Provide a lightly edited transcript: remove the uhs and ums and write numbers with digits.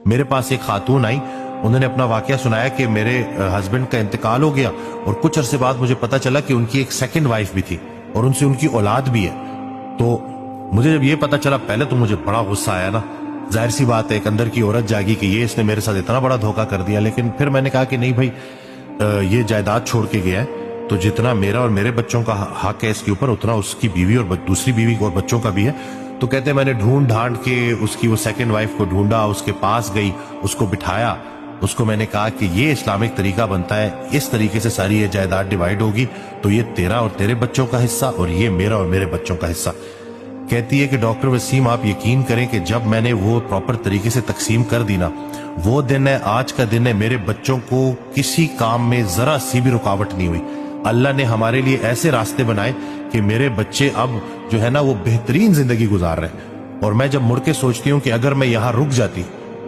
میرے پاس ایک خاتون آئی, انہوں نے اپنا واقعہ سنایا کہ میرے ہسبینڈ کا انتقال ہو گیا اور کچھ عرصے بعد مجھے پتا چلا کہ ان کی ایک سیکنڈ وائف بھی تھی اور ان سے ان کی اولاد بھی ہے. تو مجھے جب یہ پتا چلا پہلے تو مجھے بڑا غصہ آیا نا, ظاہر سی بات ہے ایک اندر کی عورت جاگی کہ یہ اس نے میرے ساتھ اتنا بڑا دھوکہ کر دیا. لیکن پھر میں نے کہا کہ نہیں بھائی, یہ جائیداد چھوڑ کے گیا ہے تو جتنا میرا اور میرے بچوں کا حق ہے اس کے اوپر اتنا اس کی بیوی اور دوسری بیوی اور بچوں کا بھی ہے. تو کہتے ہیں میں نے ڈھونڈ ڈھانڈ کے اس کی وہ سیکنڈ وائف کو ڈھونڈا, اس کے پاس گئی, اس کو بٹھایا, اس کو میں نے کہا کہ یہ اسلامک طریقہ بنتا ہے, اس طریقے سے ساری یہ جائیداد ڈیوائیڈ ہوگی تو یہ تیرا اور تیرے بچوں کا حصہ اور یہ میرا اور میرے بچوں کا حصہ. کہتی ہے کہ ڈاکٹر وسیم آپ یقین کریں کہ جب میں نے وہ پراپر طریقے سے تقسیم کر دی نا, وہ دن ہے آج کا دن ہے, میرے بچوں کو کسی کام میں ذرا سی بھی رکاوٹ نہیں ہوئی. اللہ نے ہمارے لیے ایسے راستے بنائے کہ میرے بچے اب جو ہے نا وہ بہترین زندگی گزار رہے ہیں. اور میں جب مڑ کے سوچتی ہوں کہ اگر میں یہاں رک جاتی